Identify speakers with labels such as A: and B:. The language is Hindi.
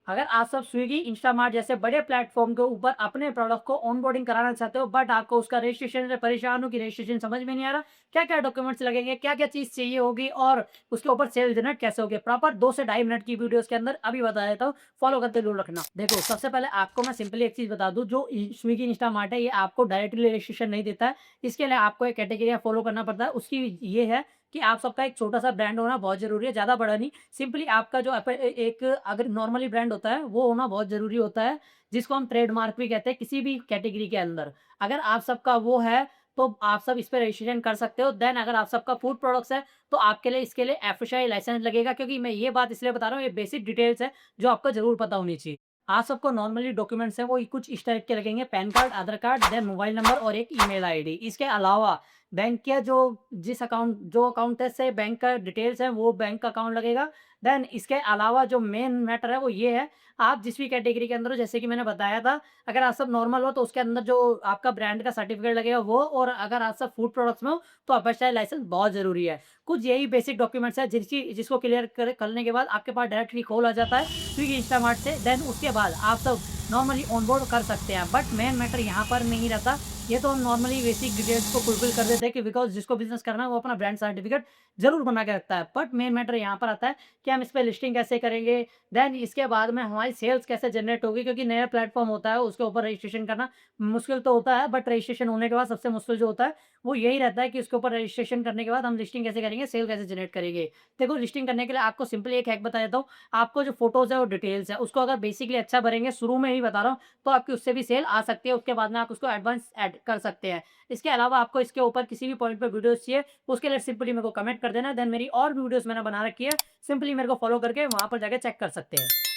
A: अगर आप सब स्विगी, इंस्टामार्ट जैसे बड़े प्लेटफ़ॉर्म के ऊपर अपने प्रोडक्ट को ऑनबोर्डिंग कराना चाहते हो, बट आपको उसका रजिस्ट्रेशन से परेशान हो कि रजिस्ट्रेशन समझ में नहीं आ रहा, क्या-क्या डॉक्यूमेंट्स लगेंगे, क्या-क्या चीज़ चाहिए होगी और उसके ऊपर सेल जनरेट कैसे होगी। प्रॉपर 2 से ढाई मिनट की वीडियोज़ के अंदर अभी बता देता हूँ, फॉलो करते ज़रूर रखना। देखो, सबसे पहले आपको मैं सिंपली एक चीज़ बता दूँ, जो स्विगी, इंस्टामार्ट है, ये आपको डायरेक्टली रजिस्ट्रेशन नहीं देता है। इसके लिए आपको एक क्राइटेरिया फॉलो करना पड़ता है। उसकी ये है कि आप सबका एक छोटा-सा ब्रांड होना बहुत ज़रूरी है, ज़्यादा बड़ा नहीं। सिंपली आपका जो एक अगर नॉर्मली ब्रांड होता है, वो होना बहुत ज़रूरी होता है, जिसको हम ट्रेडमार्क भी कहते हैं किसी भी कैटेगरी के अंदर। अगर आप सबका वो है, तो आप सब इस पे रजिस्ट्रेशन कर सकते हो। देन अगर आप सबका फूड प्रोडक्ट्स है, तो आपके लिए इसके लिए एफएसआई लाइसेंस लगेगा, क्योंकि मैं ये बात इसलिए बता रहा हूँ, ये बेसिक डिटेल्स है, जो आपको ज़रूर पता होनी चाहिए। आप सबको नॉर्मली डॉक्यूमेंट्स हैं, वो कुछ इस टाइप के लगेंगे, पैन कार्ड, आधार कार्ड, देन मोबाइल नंबर और एक ईमेल आईडी। इसके अलावा बैंक के जो अकाउंट से बैंक का डिटेल्स है, वो बैंक का अकाउंट लगेगा। देन इसके अलावा जो मेन मैटर है वो ये है, आप जिस भी कैटेगरी के अंदर हो, जैसे कि मैंने बताया था, अगर आप सब नॉर्मल हो तो उसके अंदर जो आपका ब्रांड का सर्टिफिकेट लगेगा वो, और अगर आप सब फूड प्रोडक्ट्स में हो तो एफएसआई लाइसेंस बहुत ज़रूरी है। कुछ यही बेसिक डॉक्यूमेंट्स हैं जिसको क्लियर करने के बाद आपके पास डायरेक्टली कॉल आ जाता है स्विगी, इंस्टामार्ट से। देन उसके बाद आप सब नॉर्मली ऑनबोर्ड कर सकते हैं। बट मेन मैटर यहाँ पर नहीं रहता, ये तो हम नॉर्मली बेसिक डिटेल्स को फुलफिल कर देते हैं कि बिकॉज़ जिसको बिज़नेस करना है वो अपना ब्रांड सर्टिफ़िकेट ज़रूर बना के रखता है। बट मेन मैटर यहाँ पर आता है कि हम इस पे लिस्टिंग कैसे करेंगे, देन इसके बाद में हमारी सेल्स कैसे जनरेट होगी, क्योंकि नया प्लेटफ़ॉर्म होता है, उसके ऊपर रजिस्ट्रेशन करना मुश्किल तो होता है, बट रजिस्ट्रेशन होने के बाद सबसे मुश्किल जो होता है, वो यही रहता है कि उसके ऊपर रजिस्ट्रेशन करने के बाद हम लिस्टिंग कैसे करेंगे, सेल कैसे जनरेट करेंगे। देखो, लिस्टिंग करने के लिए आपको सिंपली एक हैक बता देता हूँ, आपको जो फ़ोटोज़ है और डिटेल्स है, उसको अगर बेसिकली अच्छा भरेंगे, शुरू में ही बता रहा हूँ, तो आपकी उससे भी सेल आ सकती है, उसके बाद में आप उसको एडवांस ऐड कर सकते हैं। इसके अलावा आपको इसके ऊपर किसी भी पॉइंट पे वीडियोज़ चाहिए, उसके लिए सिंपली मेरे को कमेंट कर देना, देन मेरी और भी वीडियोज़ मैंने बना रखी है, सिंपली मेरे को फॉलो करके वहाँ पर जाके चेक कर सकते हैं।